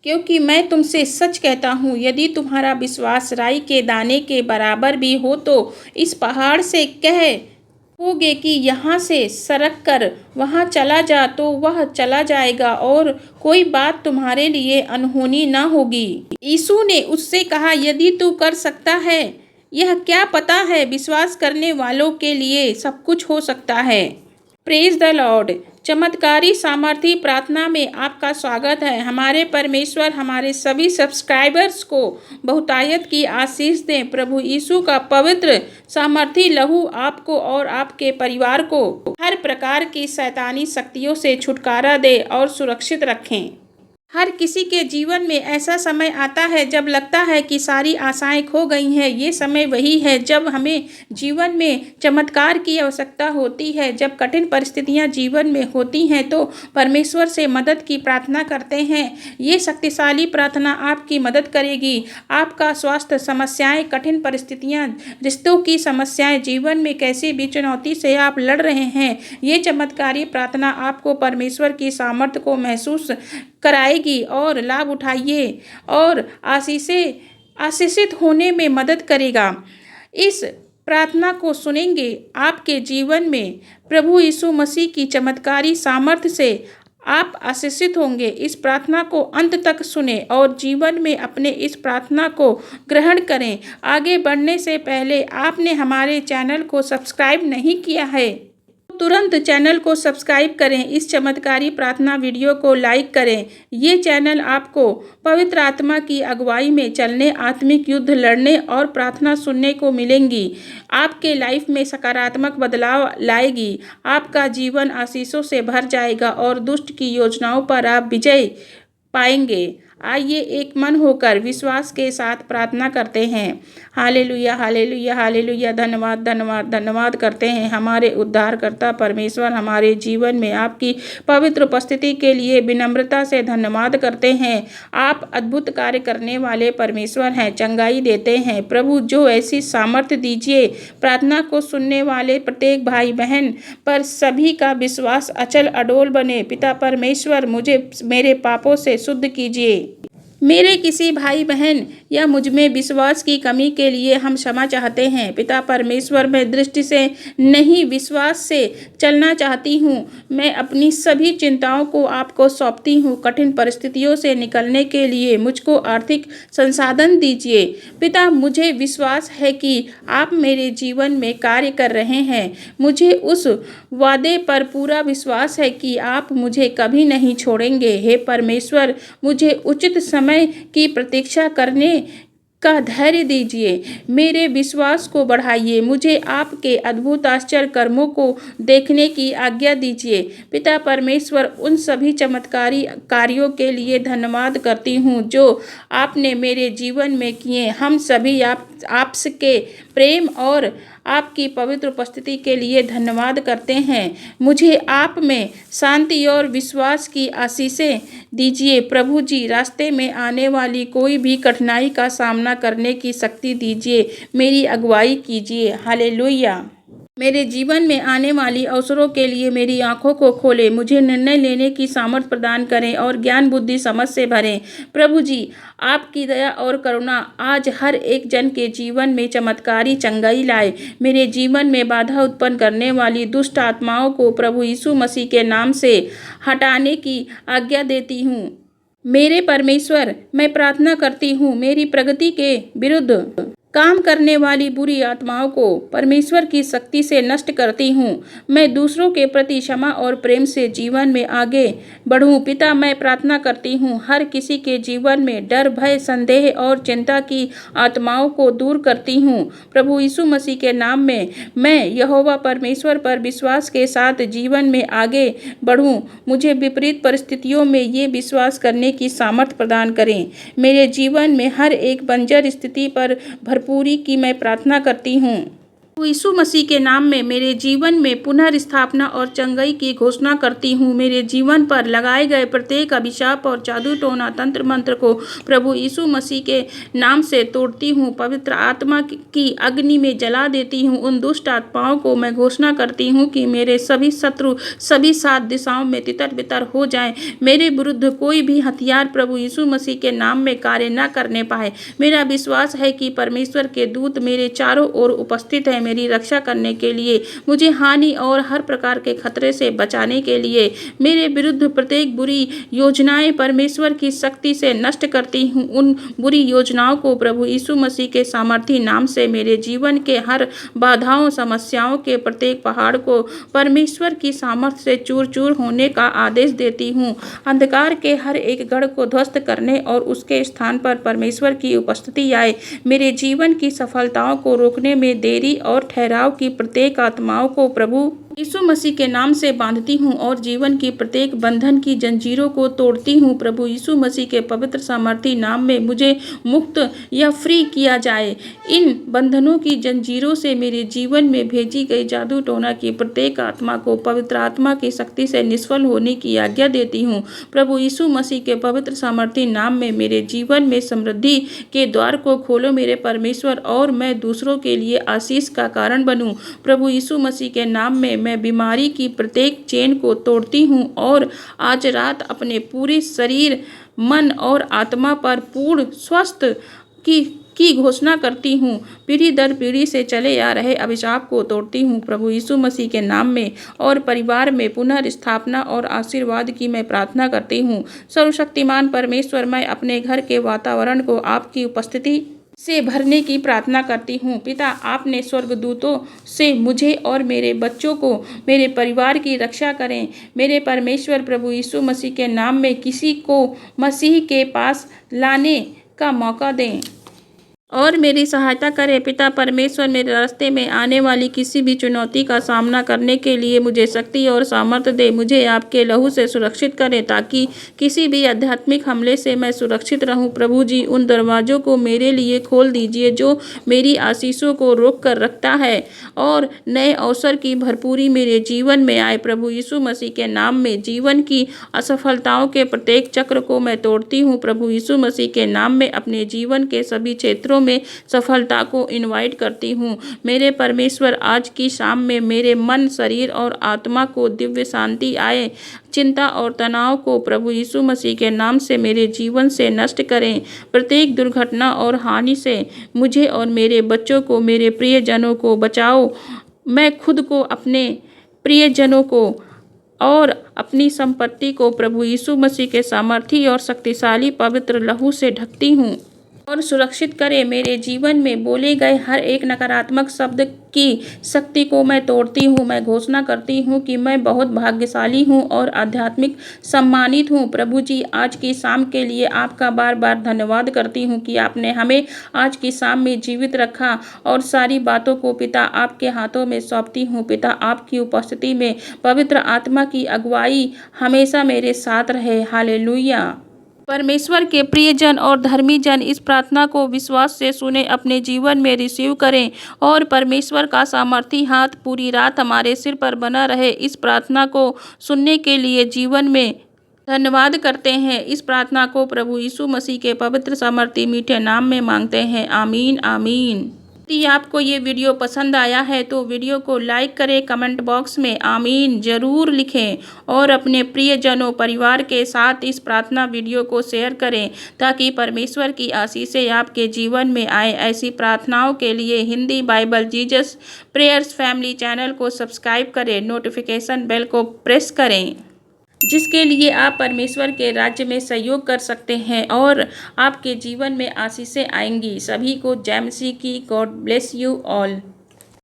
क्योंकि मैं तुमसे सच कहता हूँ, यदि तुम्हारा विश्वास राई के दाने के बराबर भी हो तो इस पहाड़ से कहोगे कि यहाँ से सरक कर वहाँ चला जा तो वह चला जाएगा और कोई बात तुम्हारे लिए अनहोनी न होगी। यीशु ने उससे कहा, यदि तू कर सकता है, यह क्या पता है, विश्वास करने वालों के लिए सब कुछ हो सकता है। Praise the Lord. चमत्कारी सामर्थी प्रार्थना में आपका स्वागत है। हमारे परमेश्वर हमारे सभी सब्सक्राइबर्स को बहुतायत की आशीष दें। प्रभु यीशु का पवित्र सामर्थी लहू आपको और आपके परिवार को हर प्रकार की शैतानी शक्तियों से छुटकारा दे और सुरक्षित रखें। हर किसी के जीवन में ऐसा समय आता है जब लगता है कि सारी आशाएं खो गई हैं। ये समय वही है जब हमें जीवन में चमत्कार की आवश्यकता होती है। जब कठिन परिस्थितियां जीवन में होती हैं तो परमेश्वर से मदद की प्रार्थना करते हैं। ये शक्तिशाली प्रार्थना आपकी मदद करेगी। आपका स्वास्थ्य समस्याएं, कठिन परिस्थितियां, रिश्तों की समस्याएं, जीवन में कैसी भी चुनौती से आप लड़ रहे हैं, ये चमत्कारी प्रार्थना आपको परमेश्वर की सामर्थ्य को महसूस कराएगी और लाभ उठाइए और आशीषित होने में मदद करेगा। इस प्रार्थना को सुनेंगे आपके जीवन में प्रभु यीशु मसीह की चमत्कारी सामर्थ्य से आप आशीषित होंगे। इस प्रार्थना को अंत तक सुने और जीवन में अपने इस प्रार्थना को ग्रहण करें। आगे बढ़ने से पहले आपने हमारे चैनल को सब्सक्राइब नहीं किया है, तुरंत चैनल को सब्सक्राइब करें। इस चमत्कारी प्रार्थना वीडियो को लाइक करें। ये चैनल आपको पवित्र आत्मा की अगुवाई में चलने, आत्मिक युद्ध लड़ने और प्रार्थना सुनने को मिलेंगी। आपके लाइफ में सकारात्मक बदलाव लाएगी। आपका जीवन आशीषों से भर जाएगा और दुष्ट की योजनाओं पर आप विजय पाएंगे। आइए एक मन होकर विश्वास के साथ प्रार्थना करते हैं। Hallelujah, hallelujah, hallelujah. धन्यवाद, धन्यवाद, धन्यवाद करते हैं हमारे उद्धारकर्ता परमेश्वर। हमारे जीवन में आपकी पवित्र उपस्थिति के लिए विनम्रता से धन्यवाद करते हैं। आप अद्भुत कार्य करने वाले परमेश्वर हैं, चंगाई देते हैं। प्रभु, जो ऐसी सामर्थ्य दीजिए प्रार्थना को सुनने वाले प्रत्येक भाई बहन पर सभी का विश्वास अचल अडोल बने। पिता परमेश्वर, मुझे मेरे पापों से शुद्ध कीजिए। मेरे किसी भाई बहन या मुझ में विश्वास की कमी के लिए हम क्षमा चाहते हैं। पिता परमेश्वर, मैं दृष्टि से नहीं विश्वास से चलना चाहती हूँ। मैं अपनी सभी चिंताओं को आपको सौंपती हूँ। कठिन परिस्थितियों से निकलने के लिए मुझको आर्थिक संसाधन दीजिए। पिता, मुझे विश्वास है कि आप मेरे जीवन में कार्य कर रहे हैं। मुझे उस वादे पर पूरा विश्वास है कि आप मुझे कभी नहीं छोड़ेंगे। हे परमेश्वर, मुझे उचित समय की प्रतीक्षा करने का धैर्य दीजिए। मेरे विश्वास को बढ़ाइए। मुझे आपके अद्भुत आश्चर्य कर्मों को देखने की आज्ञा दीजिए। पिता परमेश्वर, उन सभी चमत्कारी कार्यों के लिए धन्यवाद करती हूँ जो आपने मेरे जीवन में किए। हम सभी आपसे प्रेम और आपकी पवित्र उपस्थिति के लिए धन्यवाद करते हैं। मुझे आप में शांति और विश्वास की आशीषें दीजिए। प्रभु जी, रास्ते में आने वाली कोई भी कठिनाई का सामना करने की शक्ति दीजिए। मेरी अगुवाई कीजिए। हालेलुया। मेरे जीवन में आने वाली अवसरों के लिए मेरी आंखों को खोलें। मुझे निर्णय लेने की सामर्थ्य प्रदान करें और ज्ञान बुद्धि समझ से भरें। प्रभु जी, आपकी दया और करुणा आज हर एक जन के जीवन में चमत्कारी चंगाई लाए। मेरे जीवन में बाधा उत्पन्न करने वाली दुष्ट आत्माओं को प्रभु यीशु मसीह के नाम से हटाने की आज्ञा देती हूँ। मेरे परमेश्वर, मैं प्रार्थना करती हूँ, मेरी प्रगति के विरुद्ध काम करने वाली बुरी आत्माओं को परमेश्वर की शक्ति से नष्ट करती हूँ। मैं दूसरों के प्रति क्षमा और प्रेम से जीवन में आगे बढ़ूँ। पिता, मैं प्रार्थना करती हूँ, हर किसी के जीवन में डर, भय, संदेह और चिंता की आत्माओं को दूर करती हूँ। प्रभु यीशु मसीह के नाम में मैं यहोवा परमेश्वर पर विश्वास के साथ जीवन में आगे बढ़ूँ। मुझे विपरीत परिस्थितियों में ये विश्वास करने की सामर्थ्य प्रदान करें। मेरे जीवन में हर एक बंजर स्थिति पर भरपूरी की मैं प्रार्थना करती हूँ। यीशु मसीह के नाम में मेरे जीवन में पुनर्स्थापना और चंगाई की घोषणा करती हूँ। मेरे जीवन पर लगाए गए प्रत्येक अभिशाप और जादू टोना तंत्र मंत्र को प्रभु यीशु मसीह के नाम से तोड़ती हूँ। पवित्र आत्मा की अग्नि में जला देती हूँ। उन दुष्ट आत्माओं को मैं घोषणा करती हूँ कि मेरे सभी शत्रु सभी 7 दिशाओं में तितर बितर हो जाएं। मेरे विरुद्ध कोई भी हथियार प्रभु यीशु मसीह के नाम में कार्य न करने पाए। मेरा विश्वास है कि परमेश्वर के दूत मेरे चारों ओर उपस्थित है, मेरी रक्षा करने के लिए, मुझे हानि और हर प्रकार के खतरे से बचाने के लिए। मेरे विरुद्ध प्रत्येक बुरी योजनाएं परमेश्वर की शक्ति से नष्ट करती हूँ। उन बुरी योजनाओं को प्रभु यीशु मसीह के सामर्थी नाम से मेरे जीवन के हर बाधाओं समस्याओं के प्रत्येक पहाड़ को परमेश्वर की सामर्थ्य से चूर चूर होने का आदेश देती हूँ। अंधकार के हर एक गढ़ को ध्वस्त करने और उसके स्थान पर परमेश्वर की उपस्थिति आए। मेरे जीवन की सफलताओं को रोकने में देरी और ठहराव की प्रत्येक आत्माओं को प्रभु यीशु मसीह के नाम से बांधती हूँ और जीवन की प्रत्येक बंधन की जंजीरों को तोड़ती हूँ। प्रभु यीशु मसीह के पवित्र सामर्थी नाम में मुझे मुक्त या फ्री किया जाए। इन बंधनों की जंजीरों से मेरे जीवन में भेजी गई जादू टोना की प्रत्येक आत्मा को पवित्र आत्मा की शक्ति से निष्फल होने की आज्ञा देती हूँ। प्रभु यीशु मसीह के पवित्र सामर्थी नाम में मेरे जीवन में समृद्धि के द्वार को खोलो मेरे परमेश्वर, और मैं दूसरों के लिए आशीष का कारण बनूं। प्रभु यीशु मसीह के नाम में मैं बीमारी की प्रत्येक चेन को तोड़ती हूँ और आज रात अपने पूरे शरीर, मन और आत्मा पर पूर्ण स्वस्थ की घोषणा करती हूँ। पीढ़ी दर पीढ़ी से चले आ रहे अभिशाप को तोड़ती हूँ प्रभु यीशु मसीह के नाम में, और परिवार में पुनर्स्थापना और आशीर्वाद की मैं प्रार्थना करती हूँ। सर्वशक्तिमान परमेश्वर, मैं अपने घर के वातावरण को आपकी उपस्थिति से भरने की प्रार्थना करती हूँ। पिता, आपने स्वर्गदूतों से मुझे और मेरे बच्चों को, मेरे परिवार की रक्षा करें। मेरे परमेश्वर प्रभु यीशु मसीह के नाम में किसी को मसीह के पास लाने का मौका दें और मेरी सहायता करें। पिता परमेश्वर, मेरे रास्ते में आने वाली किसी भी चुनौती का सामना करने के लिए मुझे शक्ति और सामर्थ्य दे। मुझे आपके लहू से सुरक्षित करें ताकि किसी भी आध्यात्मिक हमले से मैं सुरक्षित रहूं। प्रभु जी, उन दरवाज़ों को मेरे लिए खोल दीजिए जो मेरी आशीषों को रोक कर रखता है, और नए अवसर की भरपूरी मेरे जीवन में आए। प्रभु यीशु मसीह के नाम में जीवन की असफलताओं के प्रत्येक चक्र को मैं तोड़ती हूँ। प्रभु यीशु मसीह के नाम में अपने जीवन के सभी क्षेत्रों में सफलता को इनवाइट करती हूँ। मेरे परमेश्वर, आज की शाम में मेरे मन, शरीर और आत्मा को दिव्य शांति आए। चिंता और तनाव को प्रभु यीशु मसीह के नाम से मेरे जीवन से नष्ट करें। प्रत्येक दुर्घटना और हानि से मुझे और मेरे बच्चों को, मेरे प्रियजनों को बचाओ। मैं खुद को, अपने प्रियजनों को और अपनी संपत्ति को प्रभु यीशु मसीह के सामर्थी और शक्तिशाली पवित्र लहू से ढकती हूँ और सुरक्षित करें। मेरे जीवन में बोले गए हर एक नकारात्मक शब्द की शक्ति को मैं तोड़ती हूँ। मैं घोषणा करती हूँ कि मैं बहुत भाग्यशाली हूँ और आध्यात्मिक सम्मानित हूँ। प्रभु जी, आज की शाम के लिए आपका बार बार धन्यवाद करती हूँ कि आपने हमें आज की शाम में जीवित रखा, और सारी बातों को पिता आपके हाथों में सौंपती हूँ। पिता, आपकी उपस्थिति में पवित्र आत्मा की अगुवाई हमेशा मेरे साथ रहे। हालेलुया। परमेश्वर के प्रियजन और धर्मी जन इस प्रार्थना को विश्वास से सुने, अपने जीवन में रिसीव करें, और परमेश्वर का सामर्थी हाथ पूरी रात हमारे सिर पर बना रहे। इस प्रार्थना को सुनने के लिए जीवन में धन्यवाद करते हैं। इस प्रार्थना को प्रभु यीशु मसीह के पवित्र सामर्थी मीठे नाम में मांगते हैं। आमीन, आमीन। यदि आपको ये वीडियो पसंद आया है तो वीडियो को लाइक करें, कमेंट बॉक्स में आमीन ज़रूर लिखें, और अपने प्रियजनों, परिवार के साथ इस प्रार्थना वीडियो को शेयर करें ताकि परमेश्वर की आशीषें आपके जीवन में आए। ऐसी प्रार्थनाओं के लिए Hindi Bible Jesus prayers family channel को सब्सक्राइब करें, नोटिफिकेशन बेल को प्रेस करें, जिसके लिए आप परमेश्वर के राज्य में सहयोग कर सकते हैं और आपके जीवन में आशीषें आएंगी। सभी को जय मसीह की। God bless you all.